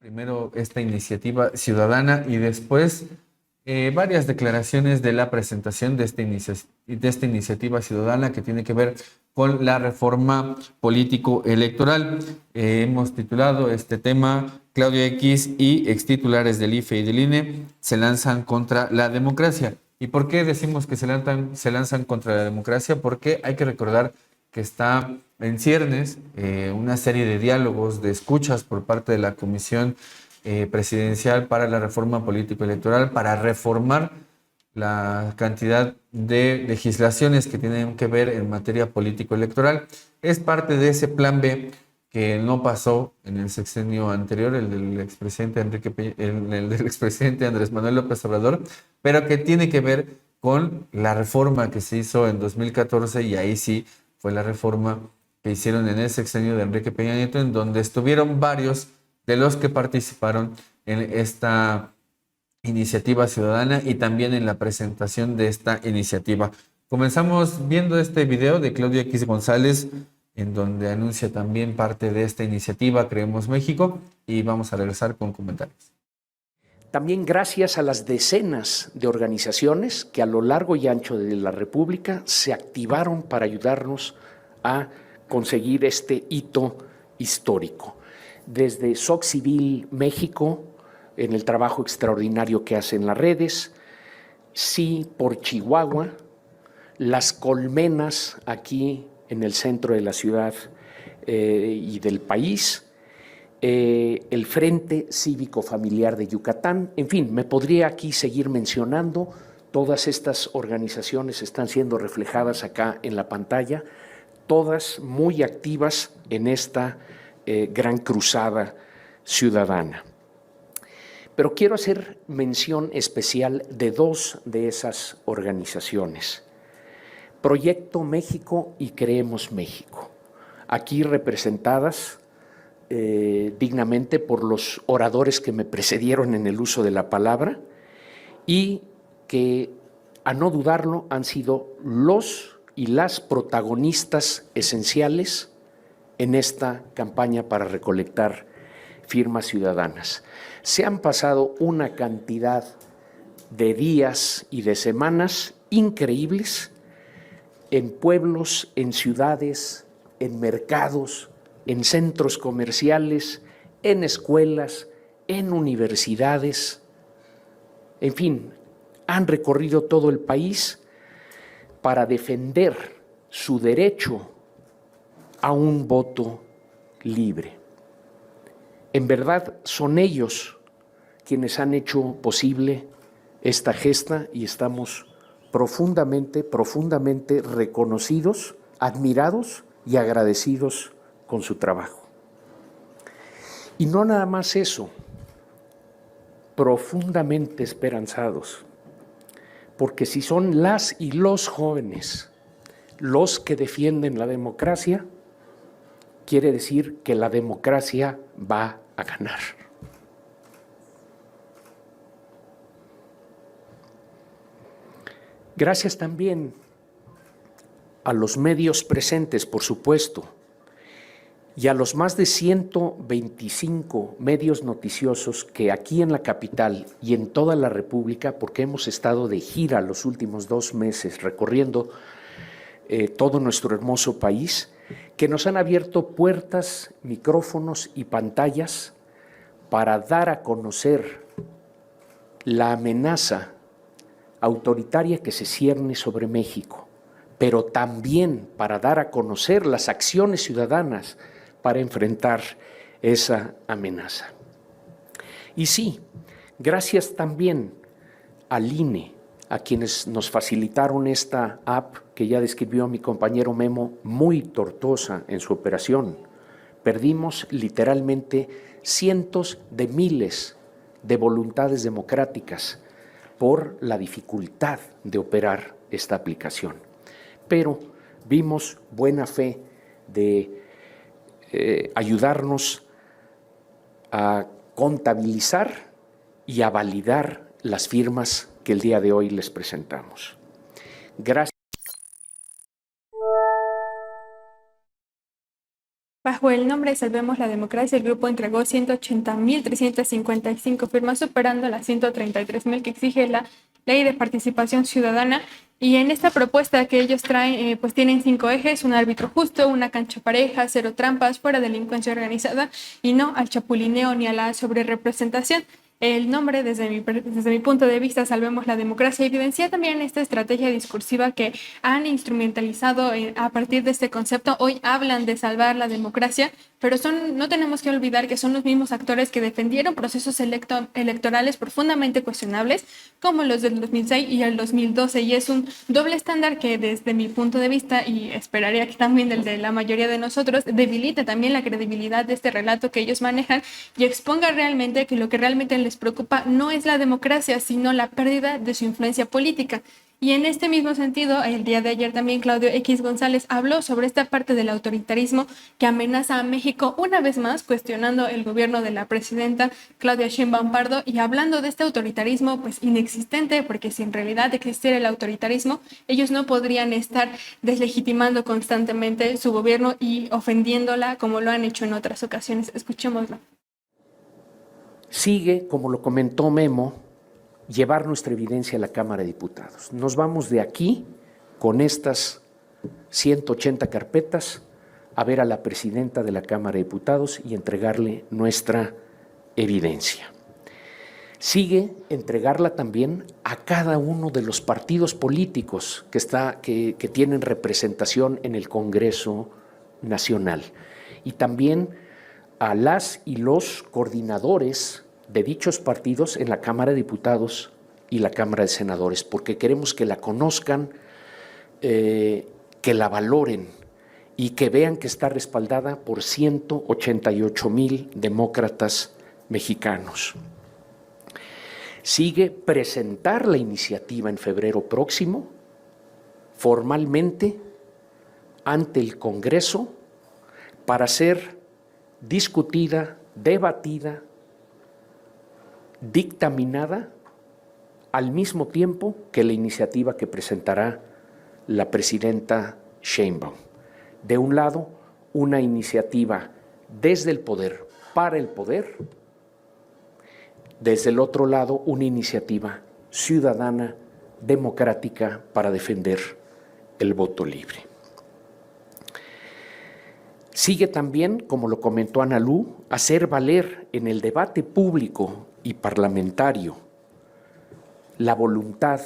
Primero esta iniciativa ciudadana y después varias declaraciones de la presentación de esta iniciativa ciudadana que tiene que ver con la reforma político-electoral. Hemos titulado este tema Claudio X y extitulares del IFE y del INE se lanzan contra la democracia. ¿Y por qué decimos que se lanzan contra la democracia? Porque hay que recordar que está en ciernes una serie de diálogos, de escuchas por parte de la Comisión Presidencial para la Reforma Político-Electoral, para reformar la cantidad de legislaciones que tienen que ver en materia político-electoral. Es parte de ese plan B que no pasó en el sexenio anterior, el del expresidente el del expresidente Andrés Manuel López Obrador, pero que tiene que ver con la reforma que se hizo en 2014 y ahí sí fue la reforma que hicieron en el sexenio de Enrique Peña Nieto, en donde estuvieron varios de los que participaron en esta iniciativa ciudadana y también en la presentación de esta iniciativa. Comenzamos viendo este video de Claudia X González, en donde anuncia también parte de esta iniciativa Creemos México, y vamos a regresar con comentarios. También gracias a las decenas de organizaciones que a lo largo y ancho de la República se activaron para ayudarnos a conseguir este hito histórico. Desde SOC Civil México, en el trabajo extraordinario que hace en las redes, Sí por Chihuahua, las colmenas aquí en el centro de la ciudad y del país, el Frente Cívico Familiar de Yucatán, en fin, me podría aquí seguir mencionando. Todas estas organizaciones están siendo reflejadas acá en la pantalla, todas muy activas en esta gran cruzada ciudadana. Pero quiero hacer mención especial de dos de esas organizaciones, Proyecto México y Creemos México, aquí representadas dignamente por los oradores que me precedieron en el uso de la palabra y que, a no dudarlo, han sido los y las protagonistas esenciales en esta campaña para recolectar firmas ciudadanas. Se han pasado una cantidad de días y de semanas increíbles en pueblos, en ciudades, en mercados, en centros comerciales, en escuelas, en universidades. En fin, han recorrido todo el país para defender su derecho a un voto libre. En verdad, son ellos quienes han hecho posible esta gesta y estamos profundamente reconocidos, admirados y agradecidos con su trabajo. Y no nada más eso, profundamente esperanzados, porque si son las y los jóvenes los que defienden la democracia, quiere decir que la democracia va a ganar. Gracias también a los medios presentes, por supuesto, y a los más de 125 medios noticiosos que aquí en la capital y en toda la República, porque hemos estado de gira los últimos 2 meses recorriendo todo nuestro hermoso país, que nos han abierto puertas, micrófonos y pantallas para dar a conocer la amenaza autoritaria que se cierne sobre México, pero también para dar a conocer las acciones ciudadanas para enfrentar esa amenaza. Y sí, gracias también al INE, a quienes nos facilitaron esta app que ya describió mi compañero Memo, muy tortuosa en su operación. Perdimos literalmente cientos de miles de voluntades democráticas por la dificultad de operar esta aplicación. Pero vimos buena fe de ayudarnos a contabilizar y a validar las firmas que el día de hoy les presentamos. Gracias. و Bajo el nombre de Salvemos la Democracia, el grupo entregó 180.355 firmas, superando las 133.000 que exige la Ley de Participación Ciudadana. Y en esta propuesta que ellos traen, pues tienen 5 ejes: un árbitro justo, una cancha pareja, cero trampas, fuera delincuencia organizada y no al chapulineo ni a la sobrerepresentación. El nombre, desde mi punto de vista, Salvemos la Democracia, evidencia también esta estrategia discursiva que han instrumentalizado a partir de este concepto. Hoy hablan de salvar la democracia, pero no tenemos que olvidar que son los mismos actores que defendieron procesos electorales profundamente cuestionables, como los del 2006 y el 2012, y es un doble estándar que, desde mi punto de vista, y esperaría que también el de la mayoría de nosotros, debilite también la credibilidad de este relato que ellos manejan y exponga realmente que lo que realmente les preocupa no es la democracia, sino la pérdida de su influencia política. Y en este mismo sentido, el día de ayer también Claudio X González habló sobre esta parte del autoritarismo que amenaza a México, una vez más cuestionando el gobierno de la presidenta Claudia Sheinbaum Pardo y hablando de este autoritarismo pues inexistente, porque si en realidad existiera el autoritarismo, ellos no podrían estar deslegitimando constantemente su gobierno y ofendiéndola como lo han hecho en otras ocasiones. Escuchémoslo. Sigue, como lo comentó Memo, llevar nuestra evidencia a la Cámara de Diputados. Nos vamos de aquí con estas 180 carpetas a ver a la presidenta de la Cámara de Diputados y entregarle nuestra evidencia. Sigue entregarla también a cada uno de los partidos políticos que tienen representación en el Congreso Nacional y también a las y los coordinadores de dichos partidos en la Cámara de Diputados y la Cámara de Senadores, porque queremos que la conozcan, que la valoren y que vean que está respaldada por 188,000 demócratas mexicanos. Sigue presentar la iniciativa en febrero próximo, formalmente, ante el Congreso, para ser discutida, debatida, dictaminada al mismo tiempo que la iniciativa que presentará la presidenta Sheinbaum. De un lado, una iniciativa desde el poder, para el poder; desde el otro lado, una iniciativa ciudadana, democrática, para defender el voto libre. Sigue también, como lo comentó Ana Lu, hacer valer en el debate público y parlamentario la voluntad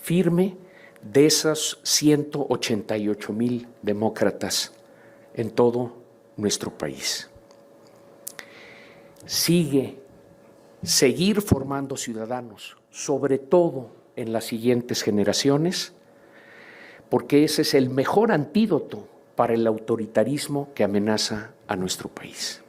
firme de esos 188,000 demócratas en todo nuestro país. Seguir formando ciudadanos, sobre todo en las siguientes generaciones, porque ese es el mejor antídoto para el autoritarismo que amenaza a nuestro país.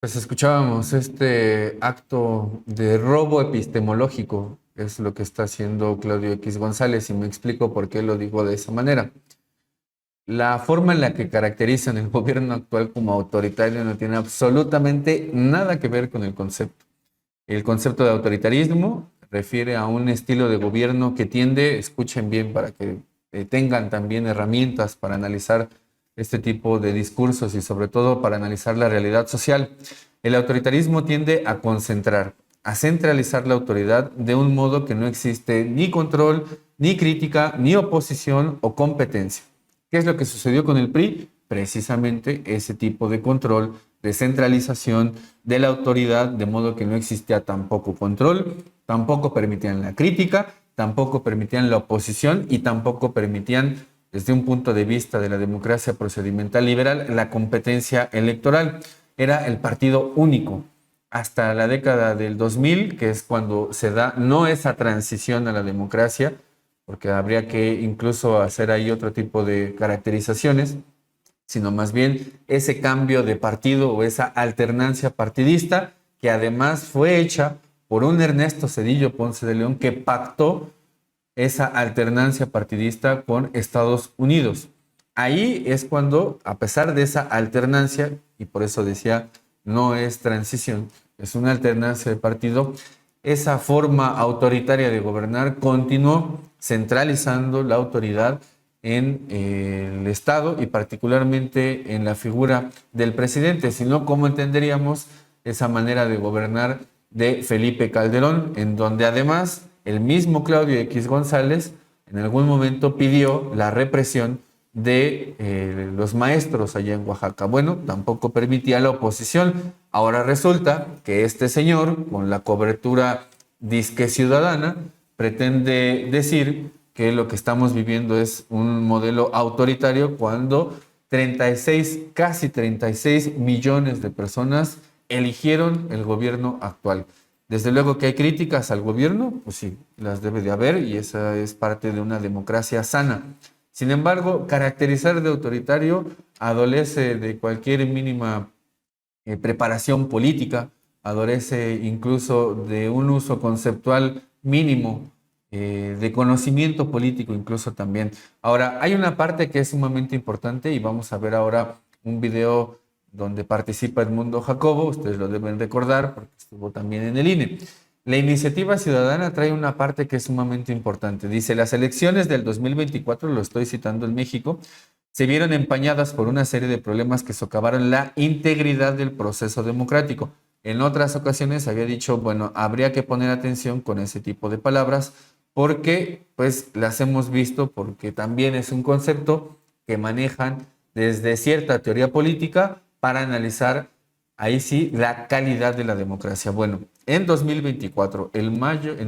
Pues escuchábamos este acto de robo epistemológico, es lo que está haciendo Claudio X González, y me explico por qué lo digo de esa manera. La forma en la que caracterizan el gobierno actual como autoritario no tiene absolutamente nada que ver con el concepto. El concepto de autoritarismo refiere a un estilo de gobierno que tiende, escuchen bien para que tengan también herramientas para analizar este tipo de discursos y sobre todo para analizar la realidad social. El autoritarismo tiende a concentrar, a centralizar la autoridad de un modo que no existe ni control, ni crítica, ni oposición o competencia. ¿Qué es lo que sucedió con el PRI? Precisamente ese tipo de control, de centralización de la autoridad, de modo que no existía tampoco control, tampoco permitían la crítica, tampoco permitían la oposición y tampoco permitían, desde un punto de vista de la democracia procedimental liberal, la competencia electoral. Era el partido único. Hasta la década del 2000, que es cuando se da no esa transición a la democracia, porque habría que incluso hacer ahí otro tipo de caracterizaciones, sino más bien ese cambio de partido o esa alternancia partidista que además fue hecha por un Ernesto Zedillo Ponce de León que pactó esa alternancia partidista con Estados Unidos. Ahí es cuando, a pesar de esa alternancia, y por eso decía, no es transición, es una alternancia de partido, esa forma autoritaria de gobernar continuó centralizando la autoridad en el Estado y particularmente en la figura del presidente, sino cómo entenderíamos esa manera de gobernar de Felipe Calderón, en donde además el mismo Claudio X González en algún momento pidió la represión de los maestros allá en Oaxaca. Bueno, tampoco permitía la oposición. Ahora resulta que este señor, con la cobertura disque ciudadana, pretende decir que lo que estamos viviendo es un modelo autoritario cuando 36, casi 36 millones de personas eligieron el gobierno actual. Desde luego que hay críticas al gobierno, pues sí, las debe de haber y esa es parte de una democracia sana. Sin embargo, caracterizar de autoritario adolece de cualquier mínima preparación política, adolece incluso de un uso conceptual mínimo, de conocimiento político incluso también. Ahora, hay una parte que es sumamente importante y vamos a ver ahora un video donde participa Edmundo Jacobo, ustedes lo deben recordar porque estuvo también en el INE. La iniciativa ciudadana trae una parte que es sumamente importante. Dice, las elecciones del 2024, lo estoy citando en México, se vieron empañadas por una serie de problemas que socavaron la integridad del proceso democrático. En otras ocasiones había dicho, bueno, habría que poner atención con ese tipo de palabras porque pues las hemos visto, porque también es un concepto que manejan desde cierta teoría política para analizar ahí sí la calidad de la democracia. Bueno, en 2024, en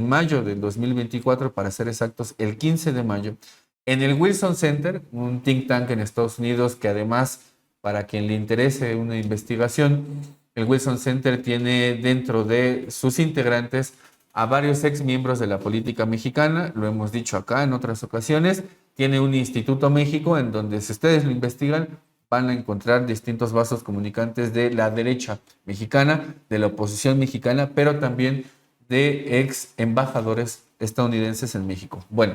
mayo del 2024, para ser exactos, el 15 de mayo, en el Wilson Center, un think tank en Estados Unidos que además, para quien le interese una investigación, el Wilson Center tiene dentro de sus integrantes a varios ex miembros de la política mexicana, lo hemos dicho acá en otras ocasiones, tiene un Instituto México en donde si ustedes lo investigan, van a encontrar distintos vasos comunicantes de la derecha mexicana, de la oposición mexicana, pero también de ex embajadores estadounidenses en México. Bueno,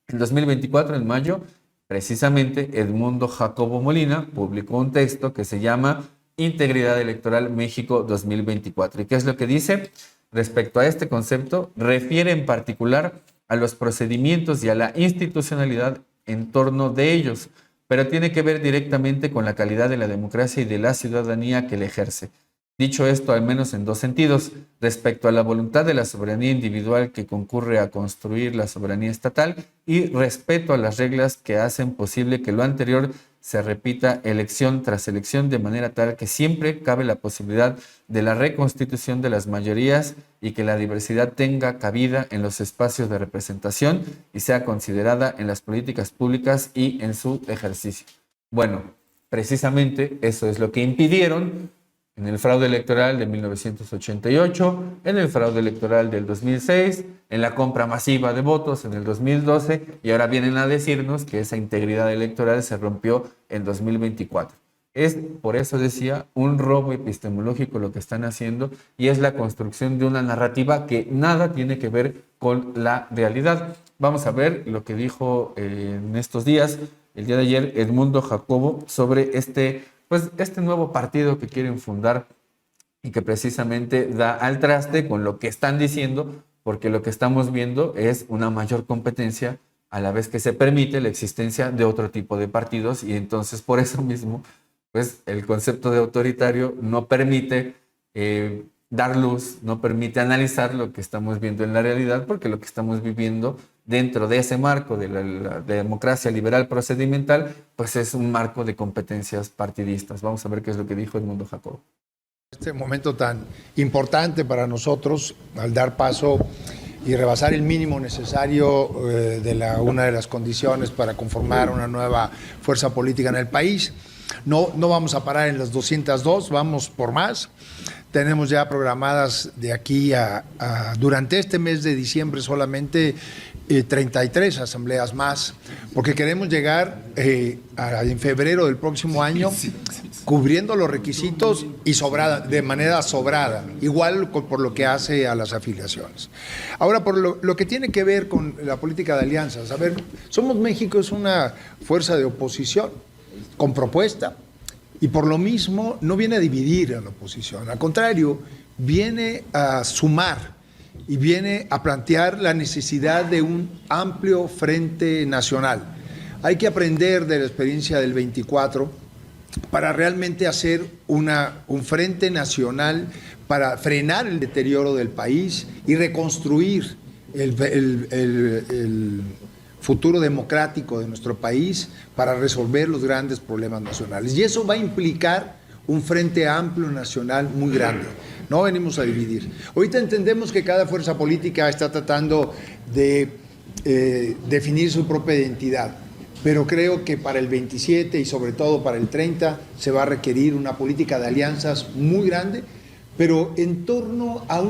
en 2024, en mayo, precisamente Edmundo Jacobo Molina publicó un texto que se llama Integridad Electoral México 2024. ¿Y qué es lo que dice? Respecto a este concepto, refiere en particular a los procedimientos y a la institucionalidad en torno de ellos, pero tiene que ver directamente con la calidad de la democracia y de la ciudadanía que la ejerce. Dicho esto, al menos en dos sentidos, respecto a la voluntad de la soberanía individual que concurre a construir la soberanía estatal y respeto a las reglas que hacen posible que lo anterior se repita elección tras elección de manera tal que siempre cabe la posibilidad de la reconstitución de las mayorías y que la diversidad tenga cabida en los espacios de representación y sea considerada en las políticas públicas y en su ejercicio. Bueno, precisamente eso es lo que impidieron en el fraude electoral de 1988, en el fraude electoral del 2006, en la compra masiva de votos en el 2012 y ahora vienen a decirnos que esa integridad electoral se rompió en 2024. Es, por eso decía, un robo epistemológico lo que están haciendo y es la construcción de una narrativa que nada tiene que ver con la realidad. Vamos a ver lo que dijo en estos días, el día de ayer, Edmundo Jacobo sobre este nuevo partido que quieren fundar y que precisamente da al traste con lo que están diciendo, porque lo que estamos viendo es una mayor competencia a la vez que se permite la existencia de otro tipo de partidos y entonces por eso mismo pues el concepto de autoritario no permite dar luz, no permite analizar lo que estamos viendo en la realidad, porque lo que estamos viviendo dentro de ese marco de la democracia liberal procedimental, pues es un marco de competencias partidistas. Vamos a ver qué es lo que dijo Edmundo Jacobo. Este momento tan importante para nosotros, al dar paso y rebasar el mínimo necesario de una de las condiciones para conformar una nueva fuerza política en el país. No vamos a parar en las 202, vamos por más. Tenemos ya programadas de aquí durante este mes de diciembre solamente 33 asambleas más, porque queremos llegar en febrero del próximo año cubriendo los requisitos y de manera sobrada, igual por lo que hace a las afiliaciones. Ahora, por lo que tiene que ver con la política de alianzas, a ver, Somos México es una fuerza de oposición con propuesta y por lo mismo no viene a dividir a la oposición, al contrario, viene a sumar y viene a plantear la necesidad de un amplio frente nacional. Hay que aprender de la experiencia del 24 para realmente hacer un frente nacional para frenar el deterioro del país y reconstruir el futuro democrático de nuestro país para resolver los grandes problemas nacionales. Y eso va a implicar un frente amplio nacional muy grande. No venimos a dividir. Ahorita entendemos que cada fuerza política está tratando de definir su propia identidad, pero creo que para el 27 y sobre todo para el 30 se va a requerir una política de alianzas muy grande, pero en torno a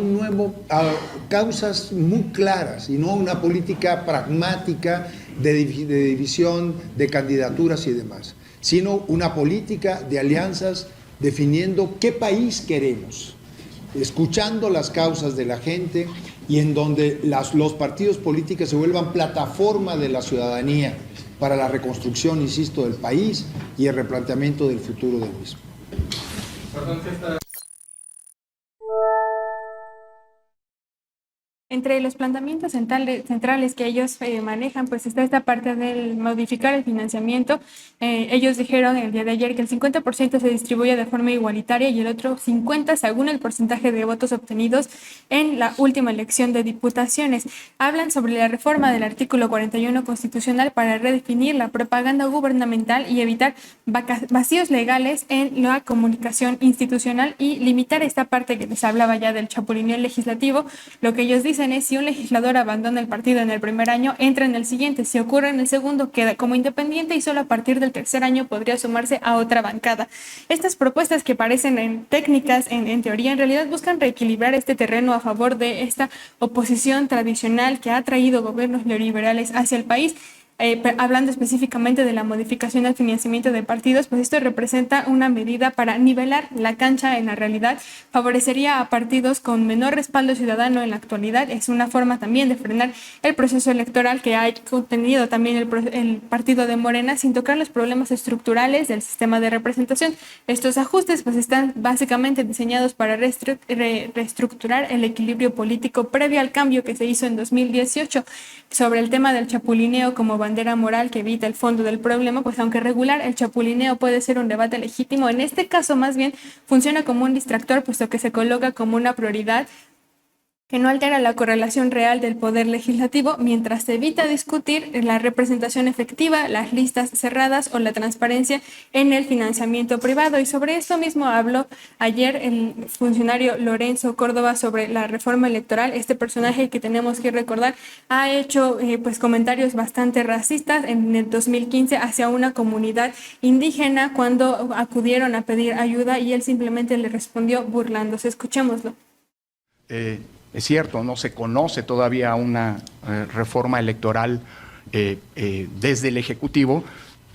a causas muy claras y no una política pragmática de división de candidaturas y demás, sino una política de alianzas definiendo qué país queremos, escuchando las causas de la gente y en donde los partidos políticos se vuelvan plataforma de la ciudadanía para la reconstrucción, insisto, del país y el replanteamiento del futuro del mismo. Entre los planteamientos centrales que ellos manejan, pues está esta parte del modificar el financiamiento. Ellos dijeron el día de ayer que el 50% se distribuye de forma igualitaria y el otro 50% según el porcentaje de votos obtenidos en la última elección de diputaciones. Hablan sobre la reforma del artículo 41 constitucional para redefinir la propaganda gubernamental y evitar vacíos legales en la comunicación institucional y limitar esta parte que les hablaba ya del chapulineo legislativo. Lo que ellos dicen es: si un legislador abandona el partido en el primer año, entra en el siguiente. Si ocurre en el segundo, queda como independiente y solo a partir del tercer año podría sumarse a otra bancada. Estas propuestas que parecen técnicas, en teoría, en realidad buscan reequilibrar este terreno a favor de esta oposición tradicional que ha traído gobiernos neoliberales hacia el país. Hablando específicamente de la modificación al financiamiento de partidos, pues esto representa una medida para nivelar la cancha en la realidad, favorecería a partidos con menor respaldo ciudadano en la actualidad. Es una forma también de frenar el proceso electoral que ha contenido también el partido de Morena, sin tocar los problemas estructurales del sistema de representación. Estos ajustes pues están básicamente diseñados para reestructurar el equilibrio político previo al cambio que se hizo en 2018. Sobre el tema del chapulineo como bandera moral que evita el fondo del problema, pues aunque regular el chapulineo puede ser un debate legítimo, en este caso más bien funciona como un distractor, puesto que se coloca como una prioridad que no altera la correlación real del poder legislativo, mientras se evita discutir la representación efectiva, las listas cerradas o la transparencia en el financiamiento privado. Y sobre esto mismo habló ayer el funcionario Lorenzo Córdoba sobre la reforma electoral. Este personaje que tenemos que recordar ha hecho pues comentarios bastante racistas en el 2015 hacia una comunidad indígena cuando acudieron a pedir ayuda y él simplemente le respondió burlándose. Escuchémoslo. Es cierto, no se conoce todavía una reforma electoral desde el Ejecutivo,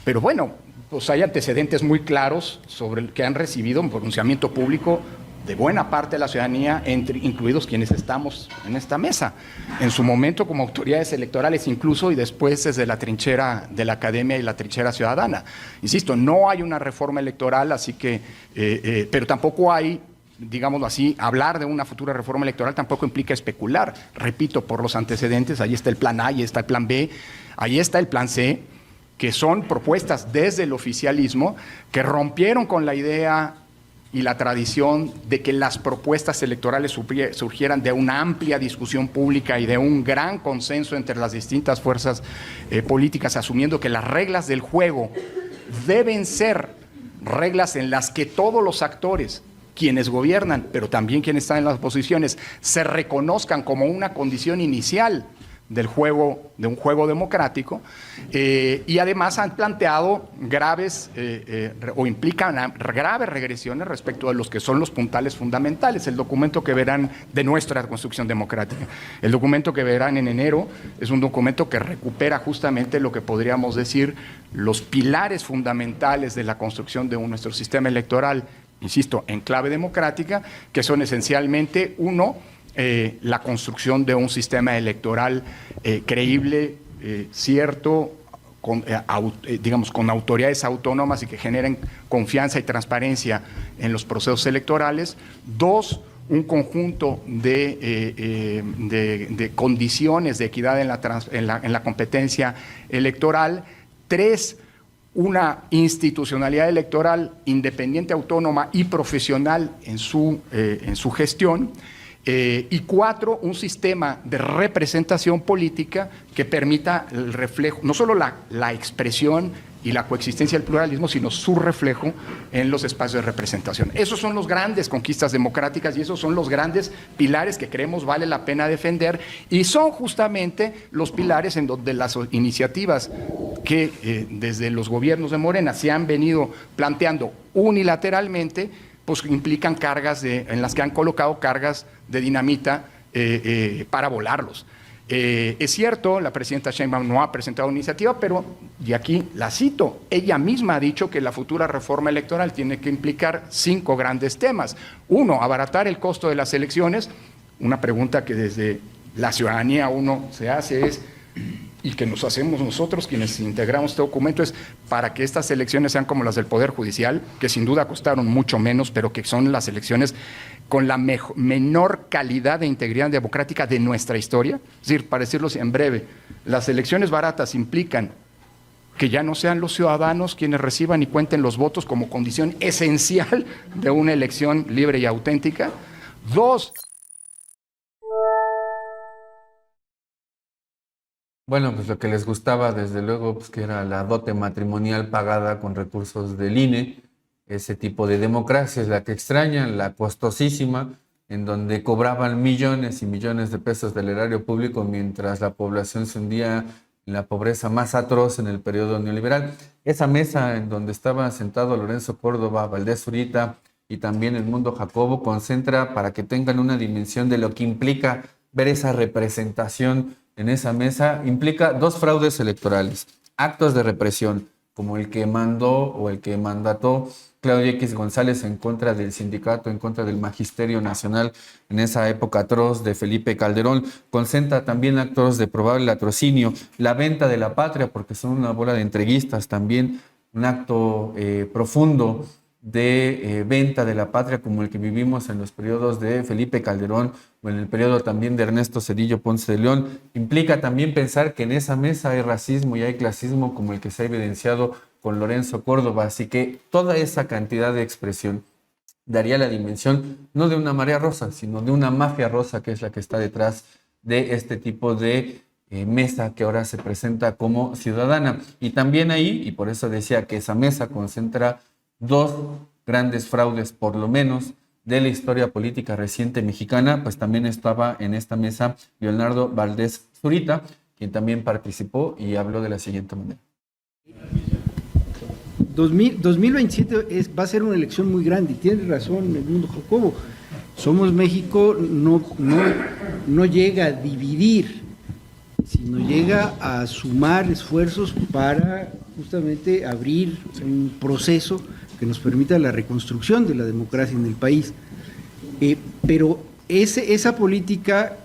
pero bueno, pues hay antecedentes muy claros sobre el que han recibido un pronunciamiento público de buena parte de la ciudadanía, incluidos quienes estamos en esta mesa, en su momento como autoridades electorales incluso, y después desde la trinchera de la academia y la trinchera ciudadana. Insisto, no hay una reforma electoral, así que, pero tampoco hay, digámoslo así, hablar de una futura reforma electoral tampoco implica especular. Repito, por los antecedentes, ahí está el plan A, ahí está el plan B, ahí está el plan C, que son propuestas desde el oficialismo que rompieron con la idea y la tradición de que las propuestas electorales surgieran de una amplia discusión pública y de un gran consenso entre las distintas fuerzas políticas, asumiendo que las reglas del juego deben ser reglas en las que todos los actores, quienes gobiernan, pero también quienes están en las oposiciones, se reconozcan como una condición inicial del juego, de un juego democrático, y además han planteado graves o implican graves regresiones respecto de los que son los puntales fundamentales. El documento que verán de nuestra construcción democrática, el documento que verán en enero, es un documento que recupera justamente lo que podríamos decir los pilares fundamentales de la construcción de nuestro sistema electoral, insisto, en clave democrática, que son esencialmente, uno, la construcción de un sistema electoral creíble, cierto, digamos, con autoridades autónomas y que generen confianza y transparencia en los procesos electorales. Dos, un conjunto de condiciones de equidad en la competencia electoral. 3, una institucionalidad electoral independiente, autónoma y profesional en su gestión. Y 4, un sistema de representación política que permita el reflejo, no solo la expresión y la coexistencia del pluralismo, sino su reflejo en los espacios de representación. Esos son los grandes conquistas democráticas y esos son los grandes pilares que creemos vale la pena defender, y son justamente los pilares en donde las iniciativas que desde los gobiernos de Morena se han venido planteando unilateralmente, pues implican cargas en las que han colocado cargas de dinamita para volarlos. Es cierto, la presidenta Sheinbaum no ha presentado iniciativa, pero, y aquí la cito, ella misma ha dicho que la futura reforma electoral tiene que implicar 5 grandes temas. 1, abaratar el costo de las elecciones. Una pregunta que desde la ciudadanía uno se hace es, y que nos hacemos nosotros quienes integramos este documento, es para que estas elecciones sean como las del Poder Judicial, que sin duda costaron mucho menos, pero que son las elecciones con la menor calidad de integridad democrática de nuestra historia. Es decir, para decirlo en breve, las elecciones baratas implican que ya no sean los ciudadanos quienes reciban y cuenten los votos como condición esencial de una elección libre y auténtica. 2, Bueno, pues lo que les gustaba, desde luego, pues que era la dote matrimonial pagada con recursos del INE. Ese tipo de democracia es la que extrañan, la costosísima, en donde cobraban millones y millones de pesos del erario público mientras la población se hundía en la pobreza más atroz en el periodo neoliberal. Esa mesa en donde estaba sentado Lorenzo Córdoba, Valdés Zurita y también Edmundo Jacobo concentra, para que tengan una dimensión de lo que implica ver esa representación en esa mesa, implica 2 fraudes electorales, actos de represión, como el que mandó o el que mandató Claudio X González en contra del sindicato, en contra del Magisterio Nacional en esa época atroz de Felipe Calderón. Concentra también actos de probable latrocinio, la venta de la patria, porque son una bola de entreguistas también, un acto profundo de venta de la patria, como el que vivimos en los periodos de Felipe Calderón o en el periodo también de Ernesto Zedillo Ponce de León. Implica también pensar que en esa mesa hay racismo y hay clasismo, como el que se ha evidenciado con Lorenzo Córdoba. Así que toda esa cantidad de expresión daría la dimensión no de una marea rosa, sino de una mafia rosa, que es la que está detrás de este tipo de mesa que ahora se presenta como ciudadana. Y también ahí, y por eso decía que esa mesa concentra 2 grandes fraudes, por lo menos, de la historia política reciente mexicana, pues también estaba en esta mesa Leonardo Valdés Zurita, quien también participó y habló de la siguiente manera. 2027 va a ser una elección muy grande, y tiene razón Edmundo Jacobo. Somos México no llega a dividir, sino llega a sumar esfuerzos para justamente abrir un proceso que nos permita la reconstrucción de la democracia en el país. Pero esa política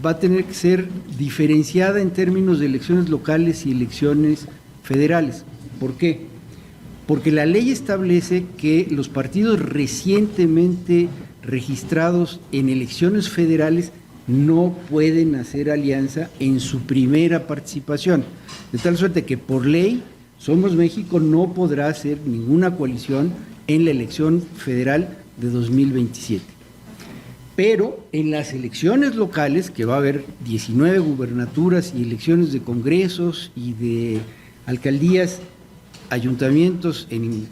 va a tener que ser diferenciada en términos de elecciones locales y elecciones federales. ¿Por qué? Porque la ley establece que los partidos recientemente registrados en elecciones federales no pueden hacer alianza en su primera participación, de tal suerte que por ley Somos México no podrá hacer ninguna coalición en la elección federal de 2027. Pero en las elecciones locales, que va a haber 19 gubernaturas y elecciones de congresos y de alcaldías, ayuntamientos en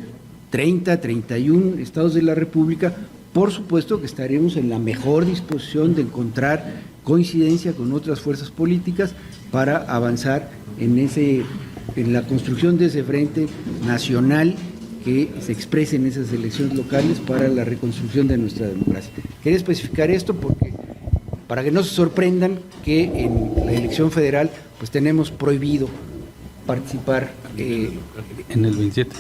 30, 31 estados de la República, por supuesto que estaremos en la mejor disposición de encontrar coincidencia con otras fuerzas políticas para avanzar en la construcción de ese frente nacional que se exprese en esas elecciones locales para la reconstrucción de nuestra democracia. Quería especificar esto para que no se sorprendan que en la elección federal pues tenemos prohibido participar en el 27.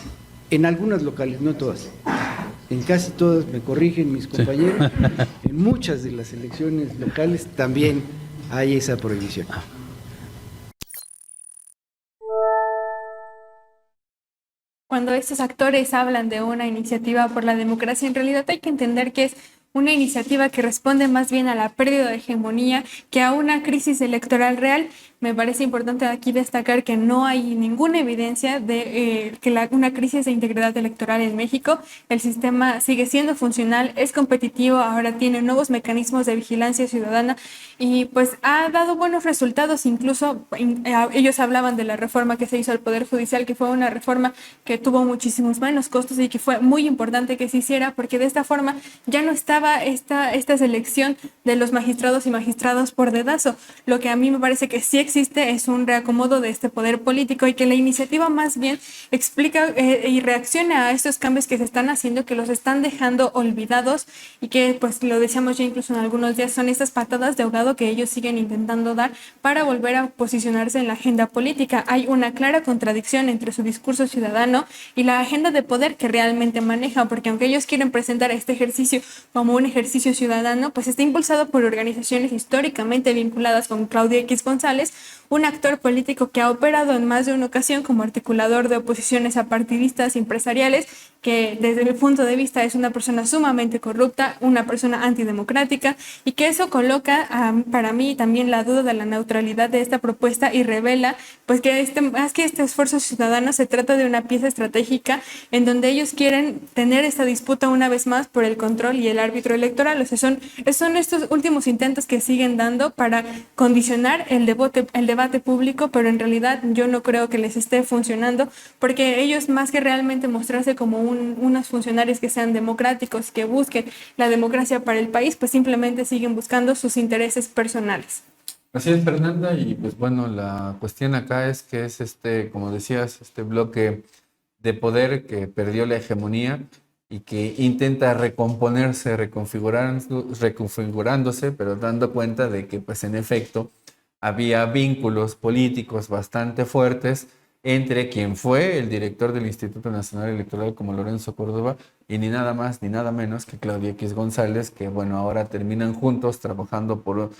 En algunas locales, no todas. En casi todas, me corrigen mis compañeros, en muchas de las elecciones locales también hay esa prohibición. Cuando estos actores hablan de una iniciativa por la democracia, en realidad hay que entender que es una iniciativa que responde más bien a la pérdida de hegemonía que a una crisis electoral real. me parece importante aquí destacar que no hay ninguna evidencia de una crisis de integridad electoral en México. El sistema sigue siendo funcional, es competitivo, ahora tiene nuevos mecanismos de vigilancia ciudadana y pues ha dado buenos resultados. Incluso ellos hablaban de la reforma que se hizo al Poder Judicial, que fue una reforma que tuvo muchísimos menos costos y que fue muy importante que se hiciera, porque de esta forma ya no estaba esta selección de los magistrados y magistradas por dedazo. Lo que a mí me parece que sí existe es un reacomodo de este poder político y que la iniciativa más bien explica y reacciona a estos cambios que se están haciendo, que los están dejando olvidados y que, pues lo decíamos ya incluso en algunos días, son estas patadas de ahogado que ellos siguen intentando dar para volver a posicionarse en la agenda política. Hay una clara contradicción entre su discurso ciudadano y la agenda de poder que realmente maneja, porque aunque ellos quieren presentar este ejercicio como un ejercicio ciudadano, pues está impulsado por organizaciones históricamente vinculadas con Claudio X González, un actor político que ha operado en más de una ocasión como articulador de oposiciones apartidistas empresariales, que desde mi punto de vista es una persona sumamente corrupta, una persona antidemocrática, y que eso coloca para mí también la duda de la neutralidad de esta propuesta y revela pues que más que este esfuerzo ciudadano se trata de una pieza estratégica en donde ellos quieren tener esta disputa una vez más por el control y el árbitro electoral. O sea, son estos últimos intentos que siguen dando para condicionar el debate público, pero en realidad yo no creo que les esté funcionando, porque ellos, más que realmente mostrarse como unos funcionarios que sean democráticos, que busquen la democracia para el país, pues simplemente siguen buscando sus intereses personales. Así es, Fernanda, y pues bueno, la cuestión acá es que es como decías, este bloque de poder que perdió la hegemonía y que intenta recomponerse, reconfigurándose, pero dando cuenta de que pues en efecto había vínculos políticos bastante fuertes entre quien fue el director del Instituto Nacional Electoral como Lorenzo Córdoba y ni nada más ni nada menos que Claudio X González, que bueno, ahora terminan juntos trabajando por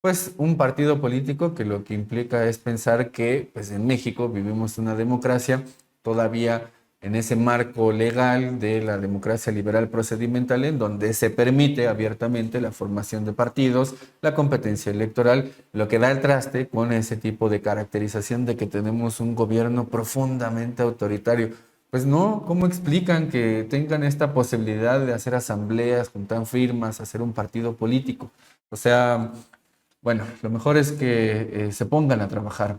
pues un partido político que lo que implica es pensar que pues en México vivimos una democracia todavía en ese marco legal de la democracia liberal procedimental, en donde se permite abiertamente la formación de partidos, la competencia electoral, lo que da el traste con ese tipo de caracterización de que tenemos un gobierno profundamente autoritario. Pues no, ¿cómo explican que tengan esta posibilidad de hacer asambleas, juntar firmas, hacer un partido político? O sea, bueno, lo mejor es que se pongan a trabajar,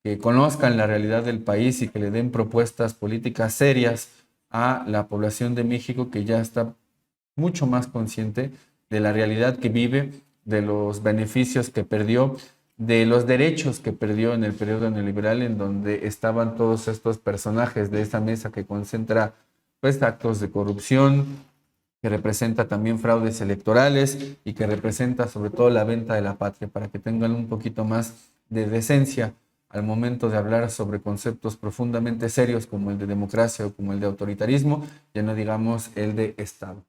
que conozcan la realidad del país y que le den propuestas políticas serias a la población de México, que ya está mucho más consciente de la realidad que vive, de los beneficios que perdió, de los derechos que perdió en el periodo neoliberal, en donde estaban todos estos personajes de esa mesa que concentra pues actos de corrupción, que representa también fraudes electorales y que representa sobre todo la venta de la patria, para que tengan un poquito más de decencia al momento de hablar sobre conceptos profundamente serios como el de democracia o como el de autoritarismo, ya no digamos el de Estado.